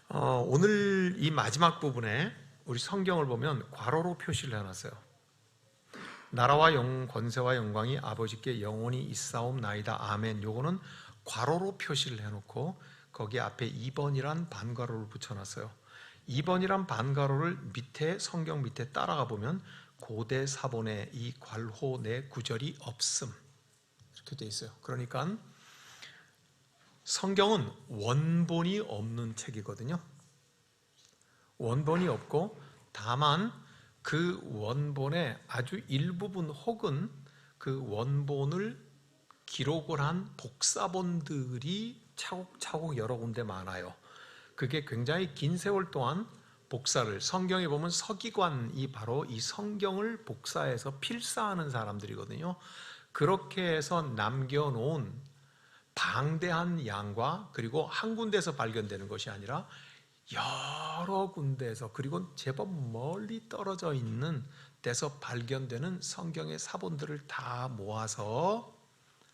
오늘 이 마지막 부분에 우리 성경을 보면 괄호로 표시를 해놨어요. 나라와 권세와 영광이 아버지께 영원히 있사옵나이다. 아멘. 요거는 괄호로 표시를 해놓고 거기 앞에 2번이란 반괄호를 붙여놨어요. 2번이란 반괄호를 밑에 성경 밑에 따라가 보면 고대 사본에 이 괄호 내 구절이 없음 이렇게 돼 있어요. 그러니까 성경은 원본이 없는 책이거든요. 원본이 없고 다만 그 원본의 아주 일부분 혹은 그 원본을 기록을 한 복사본들이 차곡차곡 여러 군데 많아요. 그게 굉장히 긴 세월 동안 복사를, 성경에 보면 서기관이 바로 이 성경을 복사해서 필사하는 사람들이거든요. 그렇게 해서 남겨놓은 방대한 양과, 그리고 한 군데에서 발견되는 것이 아니라 여러 군데에서, 그리고 제법 멀리 떨어져 있는 데서 발견되는 성경의 사본들을 다 모아서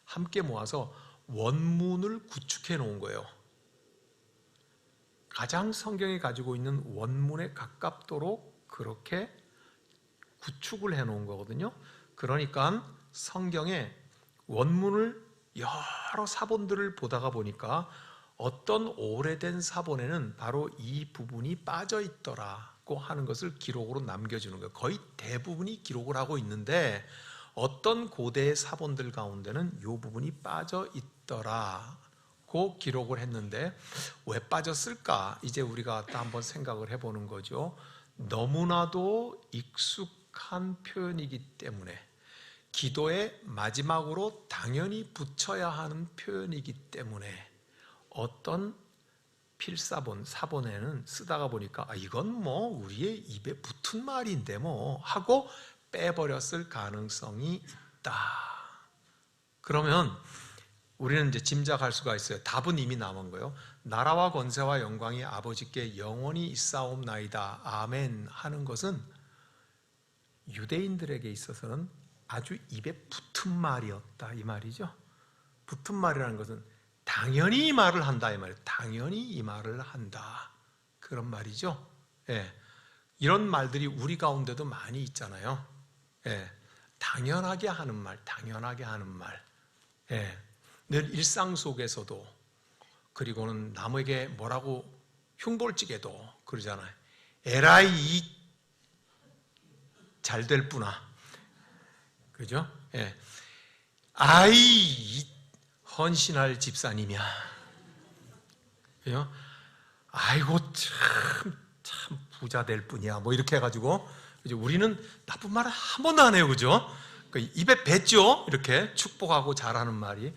함께 모아서 원문을 구축해 놓은 거예요. 가장 성경이 가지고 있는 원문에 가깝도록 그렇게 구축을 해 놓은 거거든요. 그러니까 성경의 원문을 여러 사본들을 보다가 보니까 어떤 오래된 사본에는 바로 이 부분이 빠져 있더라고 하는 것을 기록으로 남겨주는 거예요. 거의 대부분이 기록을 하고 있는데 어떤 고대의 사본들 가운데는 이 부분이 빠져 있더라고 기록을 했는데 왜 빠졌을까? 이제 우리가 또 한번 생각을 해보는 거죠. 너무나도 익숙한 표현이기 때문에, 기도의 마지막으로 당연히 붙여야 하는 표현이기 때문에 어떤 필사본, 사본에는 쓰다가 보니까 이건 뭐 우리의 입에 붙은 말인데 뭐 하고 빼버렸을 가능성이 있다. 그러면 우리는 이제 짐작할 수가 있어요. 답은 이미 남은 거예요. 나라와 권세와 영광이 아버지께 영원히 있사옵나이다. 아멘 하는 것은 유대인들에게 있어서는 아주 입에 붙은 말이었다 이 말이죠. 붙은 말이라는 것은 당연히 이 말을 한다 이 말이에요. 당연히 이 말을 한다 그런 말이죠. 예. 이런 말들이 우리 가운데도 많이 있잖아요. 예. 당연하게 하는 말, 당연하게 하는 말. 예. 늘 일상 속에서도, 그리고는 남에게 뭐라고 흉볼찌게도 그러잖아요. 에라이 잘 될 뿐아. 그죠? 예. 아이 헌신할 집사님이야. 그죠? 아이고 참 부자 될 뿐이야. 뭐 이렇게 해가지고 그죠? 우리는 나쁜 말을 한 번도 안 해요, 그죠? 입에 뱉죠. 이렇게 축복하고 잘하는 말이.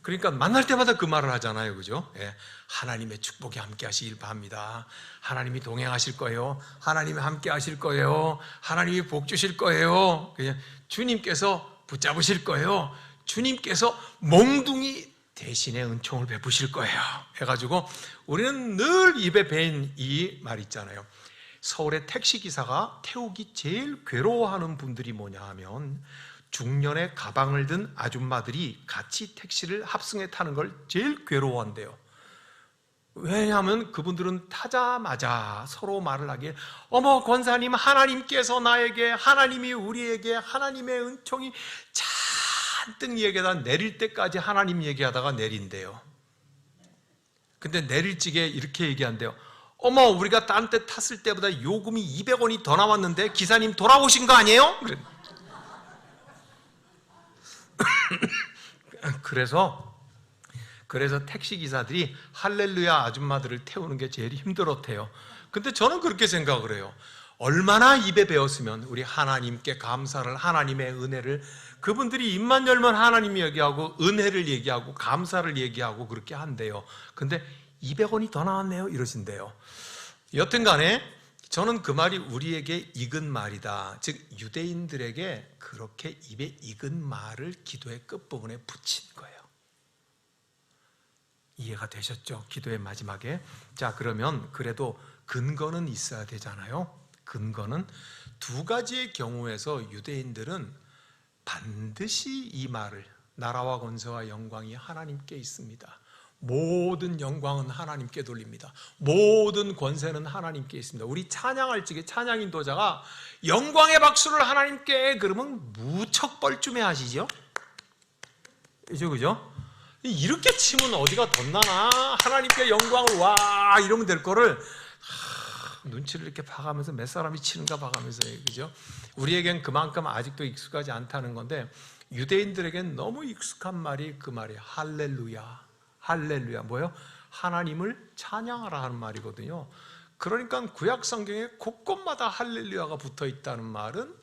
그러니까 만날 때마다 그 말을 하잖아요, 그죠? 예. 하나님의 축복이 함께 하시길 바랍니다. 하나님이 동행하실 거예요. 하나님이 함께 하실 거예요. 하나님이 복 주실 거예요. 그냥 주님께서 붙잡으실 거예요. 주님께서 몽둥이 대신에 은총을 베푸실 거예요. 해가지고 우리는 늘 입에 배인 이 말 있잖아요. 서울의 택시기사가 태우기 제일 괴로워하는 분들이 뭐냐 하면 중년의 가방을 든 아줌마들이 같이 택시를 합승해 타는 걸 제일 괴로워한대요. 왜냐하면 그분들은 타자마자 서로 말을 하기에 어머 권사님, 하나님께서 나에게, 하나님이 우리에게 하나님의 은총이 잔뜩 얘기하다 내릴 때까지 하나님 얘기하다가 내린대요. 근데 내릴 적에 이렇게 얘기한대요. 어머 우리가 딴 데 탔을 때보다 요금이 200원이 더 나왔는데 기사님 돌아오신 거 아니에요? 그래서 택시기사들이 할렐루야 아줌마들을 태우는 게 제일 힘들었대요. 근데 저는 그렇게 생각을 해요. 얼마나 입에 배웠으면 우리 하나님께 감사를, 하나님의 은혜를, 그분들이 입만 열면 하나님 얘기하고 은혜를 얘기하고 감사를 얘기하고 그렇게 한대요. 근데 200원이 더 나왔네요 이러신대요. 여튼 간에 저는 그 말이 우리에게 익은 말이다. 즉 유대인들에게 그렇게 입에 익은 말을 기도의 끝부분에 붙인 거예요. 이해가 되셨죠? 기도의 마지막에. 자, 그러면 그래도 근거는 있어야 되잖아요. 근거는 두 가지의 경우에서 유대인들은 반드시 이 말을, 나라와 권세와 영광이 하나님께 있습니다, 모든 영광은 하나님께 돌립니다. 모든 권세는 하나님께 있습니다. 우리 찬양할 적에 찬양 인도자가 영광의 박수를 하나님께 그러면 무척 뻘쭘해 하시죠? 그죠? 이렇게 치면 어디가 덧나나? 하나님께 영광을 와 이러면 될 거를 눈치를 이렇게 봐가면서 몇 사람이 치는가 봐가면서, 그죠? 우리에겐 그만큼 아직도 익숙하지 않다는 건데, 유대인들에겐 너무 익숙한 말이 그 말이에요. 할렐루야. 할렐루야. 뭐예요? 하나님을 찬양하라 하는 말이거든요. 그러니까 구약 성경에 곳곳마다 할렐루야가 붙어 있다는 말은,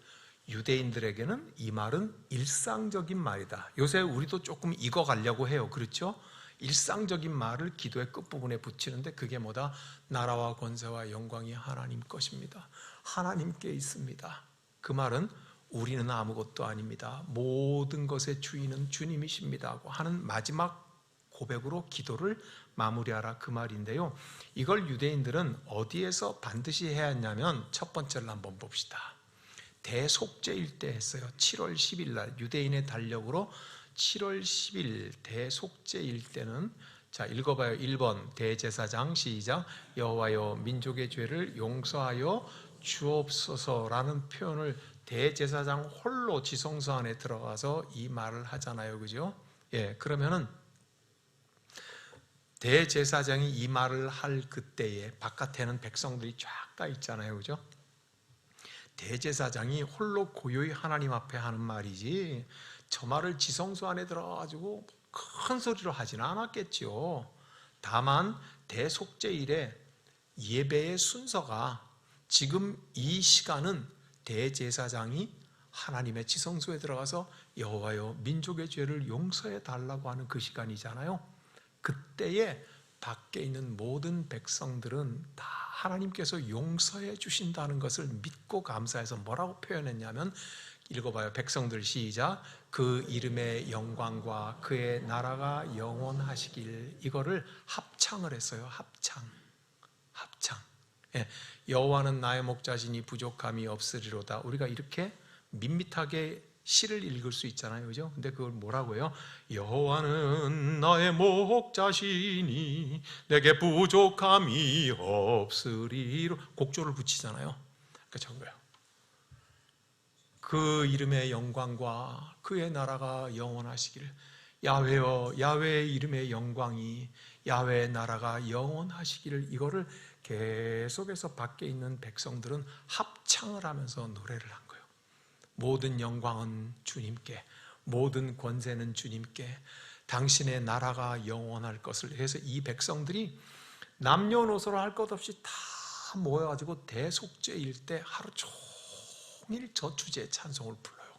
유대인들에게는 이 말은 일상적인 말이다. 요새 우리도 조금 익어가려고 해요. 그렇죠? 일상적인 말을 기도의 끝부분에 붙이는데, 그게 뭐다? 나라와 권세와 영광이 하나님 것입니다. 하나님께 있습니다. 그 말은 우리는 아무것도 아닙니다. 모든 것의 주인은 주님이십니다 하고 하는 마지막 고백으로 기도를 마무리하라, 그 말인데요. 이걸 유대인들은 어디에서 반드시 해야 했냐면, 첫 번째를 한번 봅시다. 대속죄일 때 했어요. 7월 10일 날 유대인의 달력으로 7월 10일 대속죄일 때는, 자 읽어봐요. 1번 대제사장, 시작. 여호와여 민족의 죄를 용서하여 주옵소서라는 표현을 대제사장 홀로 지성소 안에 들어가서 이 말을 하잖아요. 그죠? 예, 그러면은 대제사장이 이 말을 할 그때에 바깥에는 백성들이 쫙 다 있잖아요. 그죠? 대제사장이 홀로 고요히 하나님 앞에 하는 말이지, 저 말을 지성소 안에 들어가가지고 큰 소리로 하지는 않았겠죠. 다만 대속죄일에 예배의 순서가, 지금 이 시간은 대제사장이 하나님의 지성소에 들어가서 여호와여 민족의 죄를 용서해 달라고 하는 그 시간이잖아요. 그때에 밖에 있는 모든 백성들은 다 하나님께서 용서해 주신다는 것을 믿고 감사해서 뭐라고 표현했냐면, 읽어봐요. 백성들 시작. 그 이름의 영광과 그의 나라가 영원하시길. 이거를 합창을 했어요. 합창. 예, 여호와는 나의 목자시니 부족함이 없으리로다. 우리가 이렇게 밋밋하게 시를 읽을 수 있잖아요. 그죠? 근데 그걸 뭐라고 해요? 여호와는 나의 목자시니 내게 부족함이 없으리로 곡조를 붙이잖아요. 그러니까 저거예요. 그 이름의 영광과 그의 나라가 영원하시기를. 야훼여, 야훼의 이름의 영광이, 야훼의 나라가 영원하시기를. 이거를 계속해서 밖에 있는 백성들은 합창을 하면서 노래를 한 거예요. 모든 영광은 주님께, 모든 권세는 주님께, 당신의 나라가 영원할 것을. 해서 이 백성들이 남녀노소로 할 것 없이 다 모여가지고 대속죄일 때 하루 종일 저 주제의 찬송을 불러요.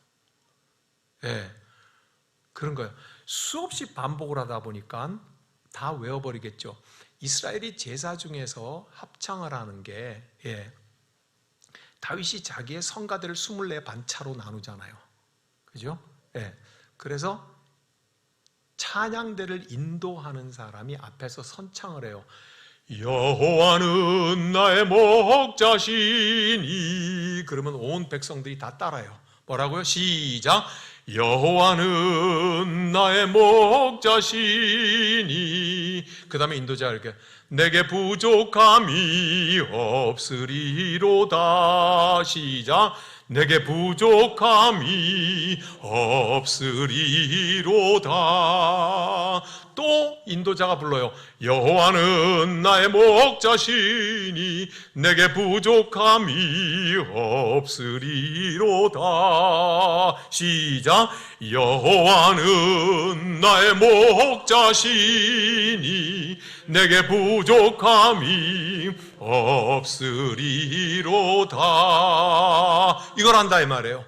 예, 그런 거예요. 수없이 반복을 하다 보니까 다 외워버리겠죠. 이스라엘이 제사 중에서 합창을 하는 게, 예, 다윗이 자기의 성가대를 24반차로 나누잖아요. 그죠? 예. 그래서 찬양대를 인도하는 사람이 앞에서 선창을 해요. 여호와는 나의 목자시니. 그러면 온 백성들이 다 따라요. 뭐라고요? 시작. 여호와는 나의 목자시니. 그 다음에 인도자가 이렇게 내게 부족함이 없으리로다. 시작. 내게 부족함이 없으리로다. 또 인도자가 불러요. 여호와는 나의 목자시니 내게 부족함이 없으리로다. 시작. 여호와는 나의 목자시니 내게 부족함이 없으리로다. 이걸 한다 이 말이에요.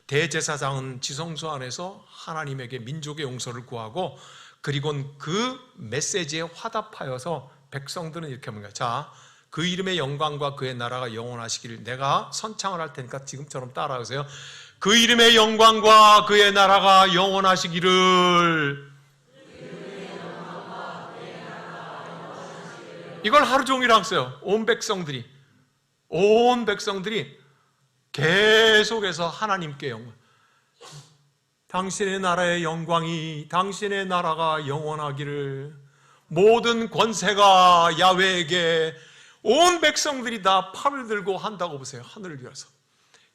대제사장은 지성소 안에서 하나님에게 민족의 용서를 구하고, 그리고 그 메시지에 화답하여서 백성들은 이렇게 합니다. 자, 그 이름의 영광과 그의 나라가 영원하시기를. 내가 선창을 할 테니까 지금처럼 따라하세요. 그 이름의 영광과 그의 나라가 영원하시기를. 이걸 하루 종일 하세요. 온 백성들이 계속해서 하나님께 영광, 당신의 나라의 영광이, 당신의 나라가 영원하기를. 모든 권세가 야훼에게, 온 백성들이 다 팔을 들고 한다고 보세요. 하늘을 위해서.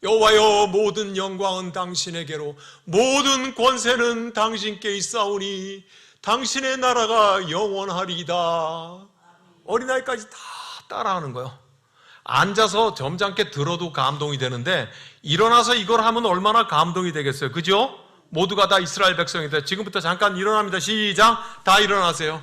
여호와여, 모든 영광은 당신에게로, 모든 권세는 당신께 있사오니 당신의 나라가 영원하리이다. 어린아이까지 다 따라하는 거예요. 앉아서 점잖게 들어도 감동이 되는데 일어나서 이걸 하면 얼마나 감동이 되겠어요. 그죠? 모두가 다 이스라엘 백성이다. 지금부터 잠깐 일어납니다. 시작. 다 일어나세요.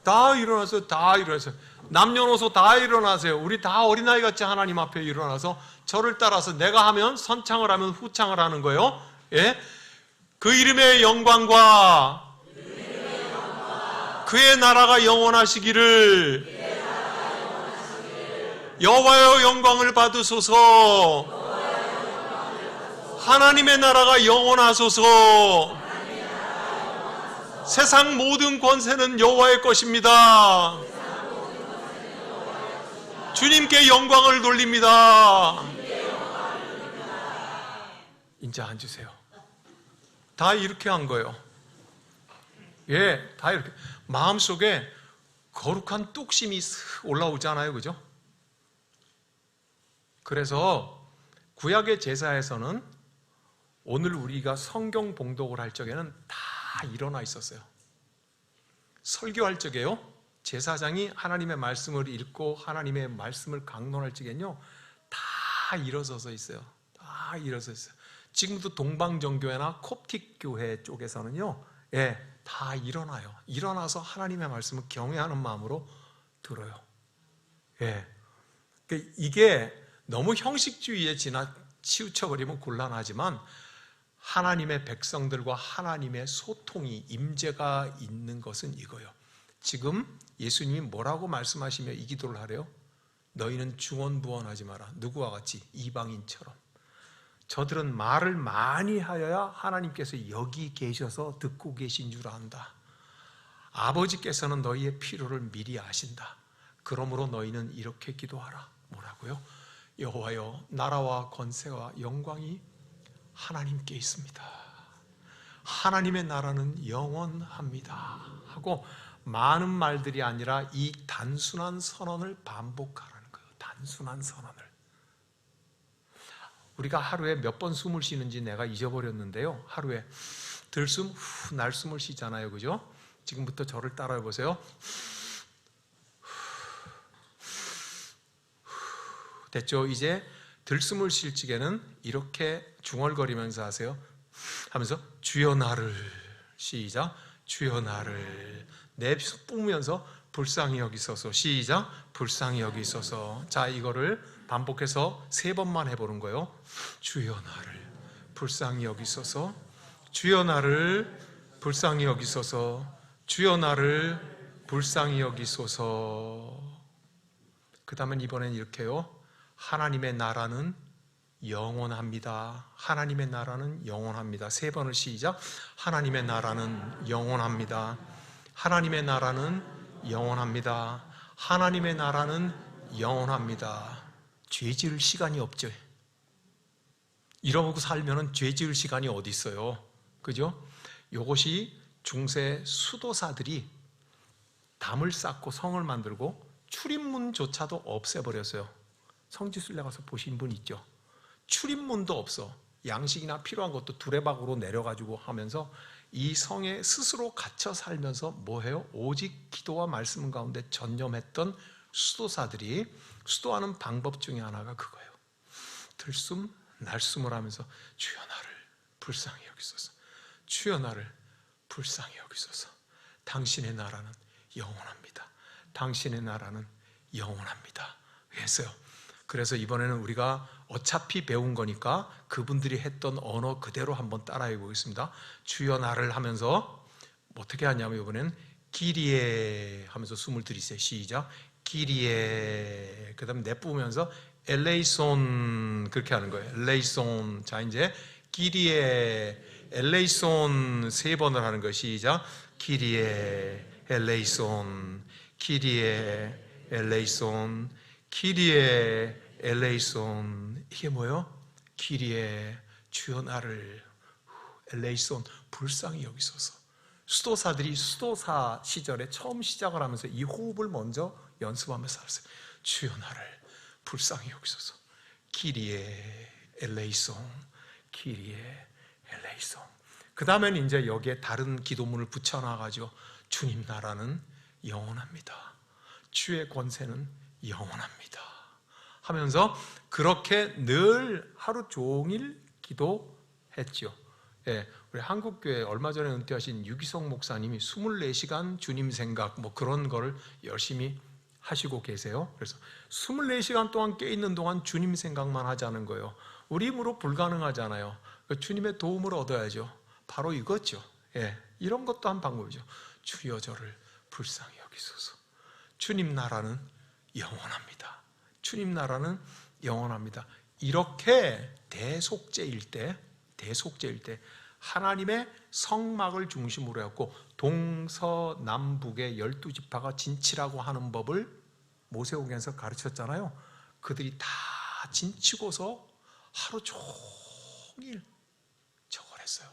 다 일어나세요. 다 일어나세요. 남녀노소 다 일어나세요. 우리 다 어린아이같이 하나님 앞에 일어나서 저를 따라서 내가 하면 선창을 하면 후창을 하는 거예요. 예? 그 이름의 영광과 그의 나라가 영원하시기를, 여호와여 영광을 받으소서. 하나님의 나라가 영원하소서. 세상 모든 권세는 여호와의 것입니다. 주님께 영광을 돌립니다. 이제 앉으세요. 다 이렇게 한 거예요. 예, 다 이렇게. 마음속에 거룩한 뚝심이 쓱 올라오잖아요. 그죠? 그래서 구약의 제사에서는 오늘 우리가 성경 봉독을 할 적에는 다 일어나 있었어요. 설교할 적에요, 제사장이 하나님의 말씀을 읽고 하나님의 말씀을 강론할 적에는요, 다 일어서서 있어요. 다 일어서 있어요. 지금도 동방정교회나 콥틱 교회 쪽에서는요, 예, 다 일어나요. 일어나서 하나님의 말씀을 경외하는 마음으로 들어요. 예. 그러니까 이게 너무 형식주의에 치우쳐버리면 곤란하지만 하나님의 백성들과 하나님의 소통이, 임재가 있는 것은 이거예요. 지금 예수님이 뭐라고 말씀하시며 이 기도를 하래요? 너희는 중언부언하지 마라. 누구와 같이? 이방인처럼. 저들은 말을 많이 하여야 하나님께서 여기 계셔서 듣고 계신 줄 안다. 아버지께서는 너희의 필요를 미리 아신다. 그러므로 너희는 이렇게 기도하라. 뭐라고요? 여호와여, 나라와 권세와 영광이 하나님께 있습니다. 하나님의 나라는 영원합니다. 하고 많은 말들이 아니라 이 단순한 선언을 반복하라는 거예요. 단순한 선언을. 우리가 하루에 몇 번 숨을 쉬는지 내가 잊어버렸는데요. 하루에 들숨, 후, 날숨을 쉬잖아요. 그죠? 지금부터 저를 따라해 보세요. 됐죠? 이제 들숨을 쉴 적에는 이렇게 중얼거리면서 하세요. 하면서 주여 나를, 시작. 주여 나를 내뿜으면서 불쌍히 여기소서. 시작. 불쌍히 여기소서. 자, 이거를 반복해서 3번만 해보는 거예요. 주여 나를 불쌍히 여기소서. 주여 나를 불쌍히 여기소서. 주여 나를 불쌍히 여기소서. 그 다음엔 이번엔 이렇게요. 하나님의 나라는 영원합니다. 하나님의 나라는 영원합니다. 3번을 시작. 하나님의 나라는 영원합니다. 하나님의 나라는 영원합니다. 하나님의 나라는 영원합니다. 죄 지을 시간이 없죠. 이러고 살면은 죄 지을 시간이 어디 있어요? 그죠? 이것이 중세 수도사들이 담을 쌓고 성을 만들고 출입문조차도 없애버렸어요. 성지순례 가서 보신 분 있죠? 출입문도 없어. 양식이나 필요한 것도 두레박으로 내려가지고 하면서 이 성에 스스로 갇혀 살면서 뭐해요? 오직 기도와 말씀 가운데 전념했던 수도사들이 수도하는 방법 중에 하나가 그거예요. 들숨 날숨을 하면서 주여 나를 불쌍히 여기소서. 주여 나를 불쌍히 여기소서. 당신의 나라는 영원합니다. 당신의 나라는 영원합니다. 했어요. 그래서 이번에는 우리가 어차피 배운 거니까 그분들이 했던 언어 그대로 한번 따라해 보겠습니다. 주여 나를 하면서 어떻게 하냐면 이번에는 기리에 하면서 숨을 들이세요. 시작. 기리에. 그 다음에 내뿜으면서 엘레이손 그렇게 하는 거예요. 엘레이손. 자, 이제 기리에 엘레이손 3번을 하는 거예요. 시작. 기리에 엘레이손. 기리에 엘레이손. 기리에 엘레이손. 이게 뭐예요? 기리에 주여 나를 엘레이손 불쌍히 여기소서. 수도사들이 수도사 시절에 처음 시작을 하면서 이 호흡을 먼저 연습하면서 살았어요. 주여 나를 불쌍히 여기소서. 키리에 엘레이송, 키리에 엘레이송. 그 다음에는 이제 여기에 다른 기도문을 붙여놔가지고 주님 나라는 영원합니다. 주의 권세는 영원합니다 하면서 그렇게 늘 하루 종일 기도했죠. 예, 우리 한국교회 얼마 전에 은퇴하신 유기성 목사님이 24시간 주님 생각 뭐 그런 거를 열심히 하시고 계세요. 그래서 24시간 동안 깨있는 동안 주님 생각만 하자는 거예요. 우리 힘으로 불가능하잖아요. 주님의 도움을 얻어야죠. 바로 이거죠. 예, 이런 것도 한 방법이죠. 주여 저를 불쌍히 여기소서. 주님 나라는 영원합니다. 주님 나라는 영원합니다. 이렇게 대속죄일 때 하나님의 성막을 중심으로 해갖고 동서남북의 12지파가 진치라고 하는 법을 모세오경에서 가르쳤잖아요. 그들이 다 진치고서 하루 종일 저걸 했어요.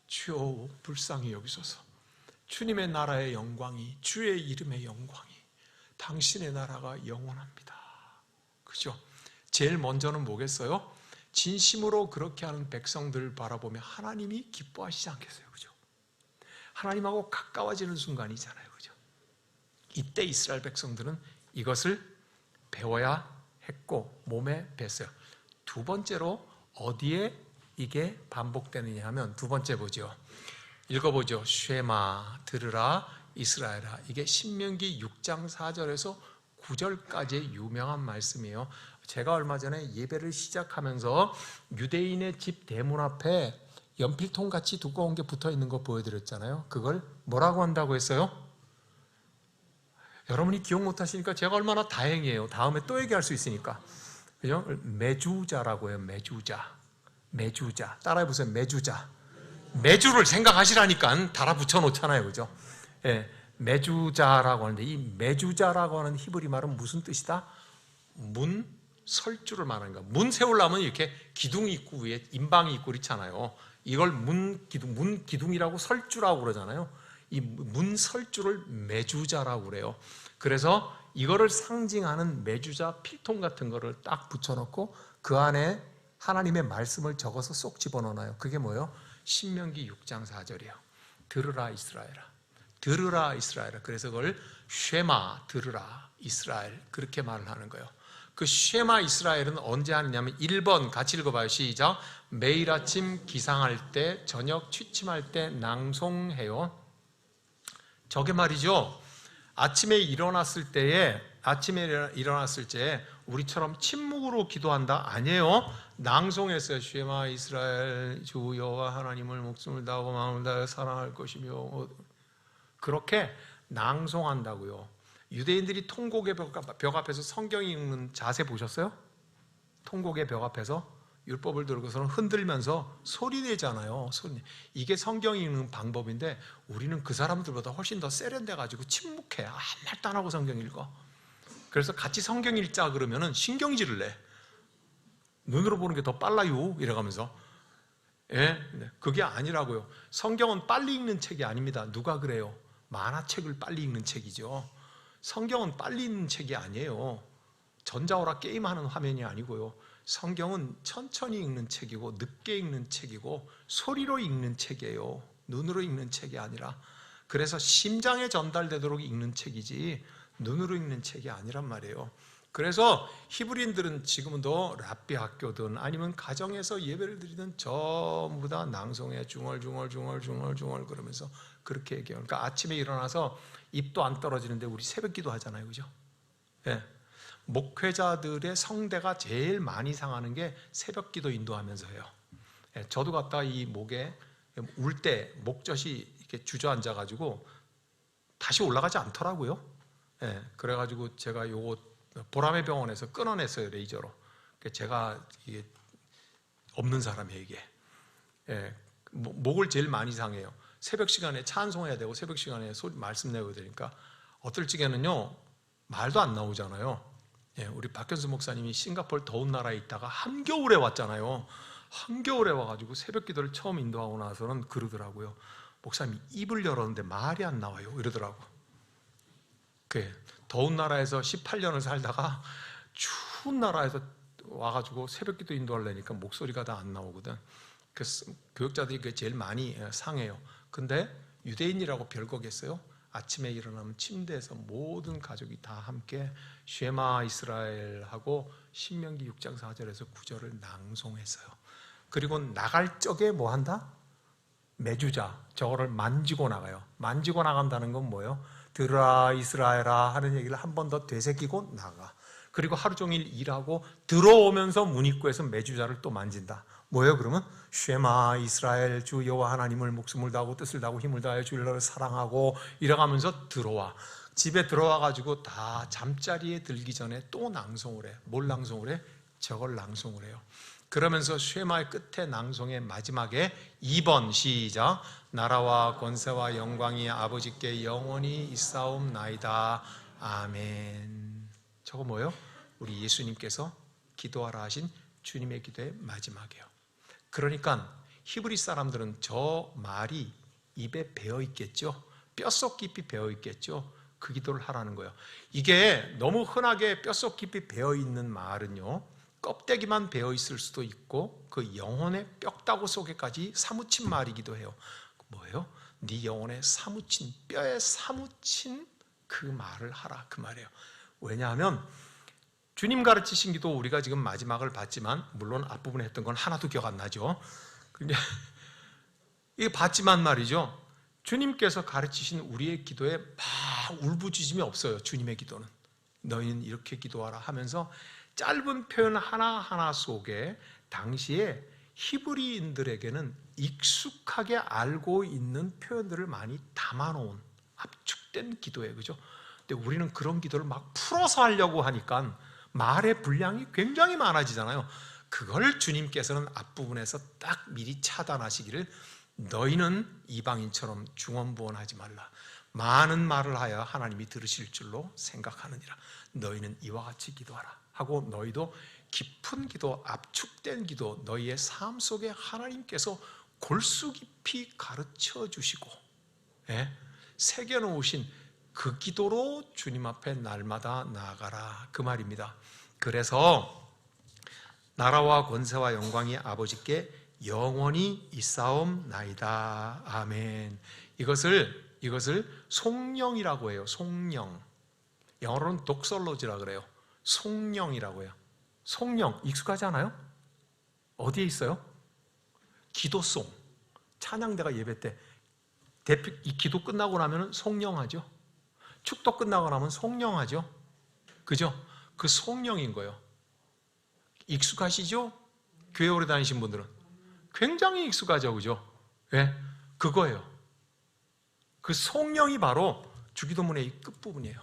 주여 불쌍히 여기소서. 주님의 나라의 영광이, 주의 이름의 영광이, 당신의 나라가 영원합니다. 그죠? 제일 먼저는 뭐겠어요? 진심으로 그렇게 하는 백성들을 바라보며 하나님이 기뻐하시지 않겠어요? 그죠? 하나님하고 가까워지는 순간이잖아요. 그죠? 이때 이스라엘 백성들은 이것을 배워야 했고 몸에 뱄어요. 두 번째로 어디에 이게 반복되느냐 하면 두 번째 보죠. 읽어보죠. 쉐마 들으라 이스라엘아. 이게 신명기 6장 4절에서 9절까지의 유명한 말씀이에요. 제가 얼마 전에 예배를 시작하면서 유대인의 집 대문 앞에 연필통 같이 두꺼운 게 붙어 있는 거 보여드렸잖아요. 그걸 뭐라고 한다고 했어요? 여러분이 기억 못 하시니까 제가 얼마나 다행이에요. 다음에 또 얘기할 수 있으니까. 그죠? 메주자라고 해요. 메주자. 따라해보세요. 메주자. 메주를 생각하시라니까 달아붙여 놓잖아요. 그죠? 예, 메주자라고 하는데 이 메주자라고 하는 히브리 말은 무슨 뜻이다? 문설주를 말하는 거야. 문 세우려면 이렇게 기둥이 있고 위에 인방이 있고 그렇잖아요. 이걸 문기둥이라고 설주라고 그러잖아요. 이 문설주를 메주자라고 그래요. 그래서 이거를 상징하는 메주자 필통 같은 거를 딱 붙여놓고 그 안에 하나님의 말씀을 적어서 쏙 집어넣어요. 그게 뭐예요? 신명기 6장 4절이에요. 들으라 이스라엘아. 들으라 이스라엘아. 그래서 그걸 쉐마 들으라 이스라엘 그렇게 말을 하는 거예요. 그 쉐마 이스라엘은 언제 하느냐면 1번 같이 읽어봐요. 시작. 매일 아침 기상할 때 저녁 취침할 때 낭송해요. 저게 말이죠. 아침에 일어났을 때에 우리처럼 침묵으로 기도한다? 아니에요. 낭송했어요. 쉐마 이스라엘 주 여호와 하나님을 목숨을 다하고 마음을 다하여 사랑할 것이며 그렇게 낭송한다고요. 유대인들이 통곡의 벽 앞에서 성경 읽는 자세 보셨어요? 통곡의 벽 앞에서 율법을 들고서는 흔들면서 소리 내잖아요. 이게 성경 읽는 방법인데 우리는 그 사람들보다 훨씬 더 세련돼가지고 침묵해. 아무 말도 안 하고 성경 읽어. 그래서 같이 성경 읽자 그러면은 신경질을 내. 눈으로 보는 게 더 빨라요. 이래가면서. 예, 그게 아니라고요. 성경은 빨리 읽는 책이 아닙니다. 누가 그래요? 만화책을 빨리 읽는 책이죠. 성경은 빨리 읽는 책이 아니에요. 전자오락 게임하는 화면이 아니고요. 성경은 천천히 읽는 책이고 늦게 읽는 책이고 소리로 읽는 책이에요. 눈으로 읽는 책이 아니라. 그래서 심장에 전달되도록 읽는 책이지 눈으로 읽는 책이 아니란 말이에요. 그래서 히브리인들은 지금도 랍비 학교든 아니면 가정에서 예배를 드리든 전부 다 낭송해 중얼중얼 그러면서 그렇게 얘기해요. 그러니까 아침에 일어나서 입도 안 떨어지는데 우리 새벽 기도 하잖아요. 그죠? 예. 목회자들의 성대가 제일 많이 상하는 게 새벽 기도 인도하면서 해요. 예. 저도 갔다가 이 목에 울 때 목젖이 이렇게 주저앉아가지고 다시 올라가지 않더라고요. 예. 그래가지고 제가 요거 보람의 병원에서 끊어냈어요. 레이저로. 제가 이게 없는 사람이에요. 이게. 예. 목을 제일 많이 상해요. 새벽 시간에 찬송해야 되고 새벽 시간에 말씀 내고 되니까 어떨 적에는요 말도 안 나오잖아요. 예, 우리 박현수 목사님이 싱가포르 더운 나라에 있다가 한겨울에 왔잖아요. 한겨울에 와가지고 새벽 기도를 처음 인도하고 나서는 그러더라고요. 목사님이 입을 열었는데 말이 안 나와요 이러더라고. 더운 나라에서 18년을 살다가 추운 나라에서 와가지고 새벽기도 인도하려니까 목소리가 다 안 나오거든. 그래서 교육자들이 그게 제일 많이 상해요. 근데 유대인이라고 별거겠어요? 아침에 일어나면 침대에서 모든 가족이 다 함께 쉐마 이스라엘하고 신명기 6장 4절에서 9절을 낭송했어요. 그리고 나갈 적에 뭐 한다? 메주자, 저거를 만지고 나가요. 만지고 나간다는 건 뭐예요? 들어라 이스라엘아 하는 얘기를 한 번 더 되새기고 나가. 그리고 하루 종일 일하고 들어오면서 문 입구에서 메주자를 또 만진다. 뭐예요 그러면? 쉐마 이스라엘 주 여호와 하나님을 목숨을 다하고 뜻을 다하고 힘을 다하여 주를 너를 사랑하고 이래가면서 들어와. 집에 들어와 가지고 다 잠자리에 들기 전에 또 낭송을 해. 뭘 낭송을 해? 저걸 낭송을 해요. 그러면서 쉐마의 끝에 낭송의 마지막에 2번 시작. 나라와 권세와 영광이 아버지께 영원히 있사옵나이다. 아멘. 저거 뭐예요? 우리 예수님께서 기도하라 하신 주님의 기도의 마지막이에요. 그러니까 히브리 사람들은 저 말이 입에 배어 있겠죠. 뼛속 깊이 배어 있겠죠. 그 기도를 하라는 거예요. 이게 너무 흔하게 뼛속 깊이 배어 있는 말은요, 껍데기만 배어 있을 수도 있고 그 영혼의 뼈다구 속에까지 사무친 말이기도 해요. 뭐예요? 네 영혼에 사무친, 뼈에 사무친 그 말을 하라, 그 말이에요. 왜냐하면 주님 가르치신 기도 우리가 지금 마지막을 봤지만, 물론 앞부분에 했던 건 하나도 기억 안 나죠. 근데 이게 봤지만 말이죠, 주님께서 가르치신 우리의 기도에 막 울부짖음이 없어요. 주님의 기도는 너희는 이렇게 기도하라 하면서 짧은 표현 하나하나 속에 당시에 히브리인들에게는 익숙하게 알고 있는 표현들을 많이 담아놓은 압축된 기도예요. 그죠? 근데 우리는 그런 기도를 막 풀어서 하려고 하니까 말의 분량이 굉장히 많아지잖아요. 그걸 주님께서는 앞부분에서 딱 미리 차단하시기를, 너희는 이방인처럼 중언부언하지 말라. 많은 말을 하여 하나님이 들으실 줄로 생각하느니라. 너희는 이와 같이 기도하라 하고, 너희도 깊은 기도, 압축된 기도, 너희의 삶 속에 하나님께서 골수 깊이 가르쳐 주시고 새겨놓으신 그 기도로 주님 앞에 날마다 나아가라, 그 말입니다. 그래서 나라와 권세와 영광이 아버지께 영원히 있사옵나이다. 아멘. 이것을 송영이라고 해요. 송영. 영어로는 독설로지라 그래요. 송영이라고 해요. 송영 익숙하지 않아요? 어디에 있어요? 기도송. 찬양대가 예배 때 이 기도 끝나고 나면 송영하죠. 축도 끝나고 나면 송영하죠. 그죠? 그 송영인 거예요. 익숙하시죠? 교회 오래 다니신 분들은 굉장히 익숙하죠. 그죠? 왜? 그거예요. 그 송영이 바로 주기도문의 끝부분이에요.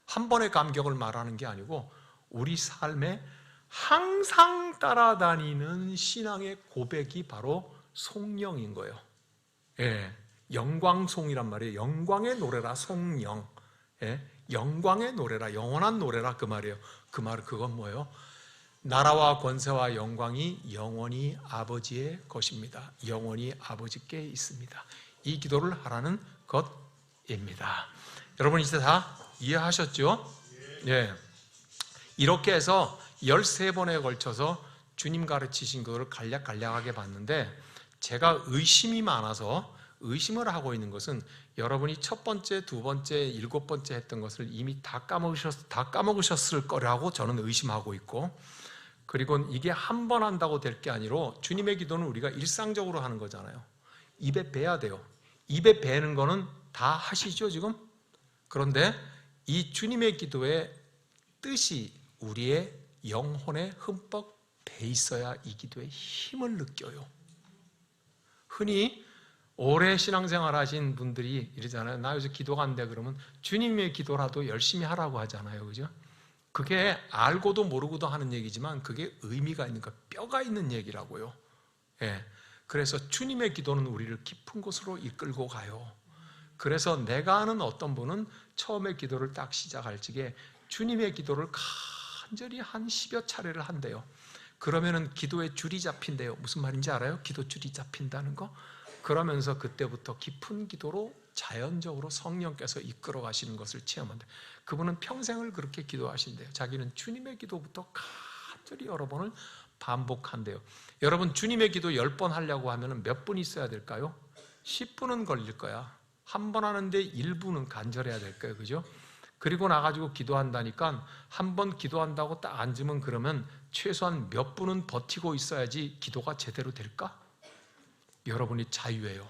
한 번의 감격을 말하는 게 아니고 우리 삶에 항상 따라다니는 신앙의 고백이 바로 송영인 거예요. 영광송이란 말이에요. 영광의 노래라, 송영. 영광의 노래라, 영원한 노래라, 그 말이에요. 그건 뭐예요? 나라와 권세와 영광이 영원히 아버지의 것입니다. 영원히 아버지께 있습니다. 이 기도를 하라는 것입니다. 여러분 이제 다 이해하셨죠? 이렇게 해서 13번에 걸쳐서 주님 가르치신 것을 간략간략하게 봤는데, 제가 의심이 많아서 의심을 하고 있는 것은 여러분이 첫 번째, 두 번째, 7번째 했던 것을 이미 다 까먹으셨을 거라고 저는 의심하고 있고, 그리고 이게 한 번 한다고 될 게 아니라 주님의 기도는 우리가 일상적으로 하는 거잖아요. 입에 배야 돼요. 입에 배는 거는 다 하시죠 지금? 그런데 이 주님의 기도의 뜻이 우리의 영혼에 흠뻑 배 있어야 이 기도의 힘을 느껴요. 흔히 오래 신앙생활 하신 분들이 이러잖아요. 나 요새 기도가 안 돼. 그러면 주님의 기도라도 열심히 하라고 하잖아요. 그죠? 그게 알고도 모르고도 하는 얘기지만 그게 의미가 있는 거, 뼈가 있는 얘기라고요. 그래서 주님의 기도는 우리를 깊은 곳으로 이끌고 가요. 그래서 내가 아는 어떤 분은 처음에 기도를 딱 시작할 적에 주님의 기도를 간절히 한 10여 차례를 한대요. 그러면은 기도의 줄이 잡힌대요. 무슨 말인지 알아요? 기도 줄이 잡힌다는 거? 그러면서 그때부터 깊은 기도로 자연적으로 성령께서 이끌어 가시는 것을 체험한대요. 그분은 평생을 그렇게 기도하신대요. 자기는 주님의 기도부터 간절히 여러 번을 반복한대요. 여러분, 주님의 기도 10번 하려고 하면 몇 분 있어야 될까요? 10분은 걸릴 거야. 한 번 하는데 1분은 간절해야 될 거예요. 그죠? 그리고 나가지고 기도한다니까 한 번 기도한다고 딱 앉으면 그러면 최소한 몇 분은 버티고 있어야지 기도가 제대로 될까? 여러분이 자유예요.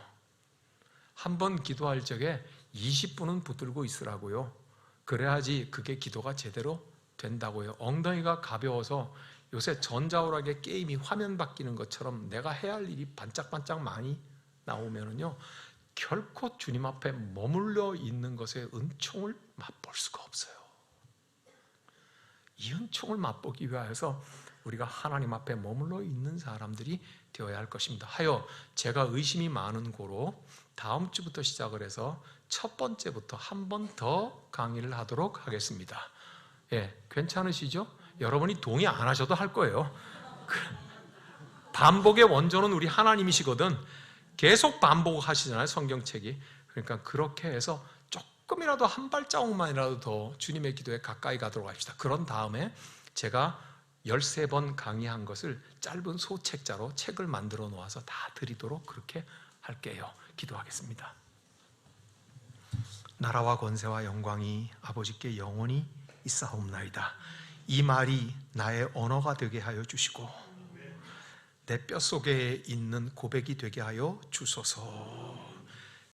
한 번 기도할 적에 20분은 붙들고 있으라고요. 그래야지 그게 기도가 제대로 된다고요. 엉덩이가 가벼워서 요새 전자오락의 게임이 화면 바뀌는 것처럼 내가 해야 할 일이 반짝반짝 많이 나오면은요, 결코 주님 앞에 머물러 있는 것의 은총을 맛볼 수가 없어요. 이 은총을 맛보기 위하여서 우리가 하나님 앞에 머물러 있는 사람들이 되어야 할 것입니다. 하여 제가 의심이 많은 고로 다음 주부터 시작을 해서 첫 번째부터 한 번 더 강의를 하도록 하겠습니다. 예, 괜찮으시죠? 여러분이 동의 안 하셔도 할 거예요. 반복의 원조는 우리 하나님이시거든. 계속 반복하시잖아요, 성경책이. 그러니까 그렇게 해서 조금이라도 한 발자국만이라도 더 주님의 기도에 가까이 가도록 합시다. 그런 다음에 제가 13번 강의한 것을 짧은 소책자로 책을 만들어 놓아서 다 드리도록 그렇게 할게요. 기도하겠습니다. 나라와 권세와 영광이 아버지께 영원히 있사옵나이다. 이 말이 나의 언어가 되게 하여 주시고 내 뼛속에 있는 고백이 되게 하여 주소서.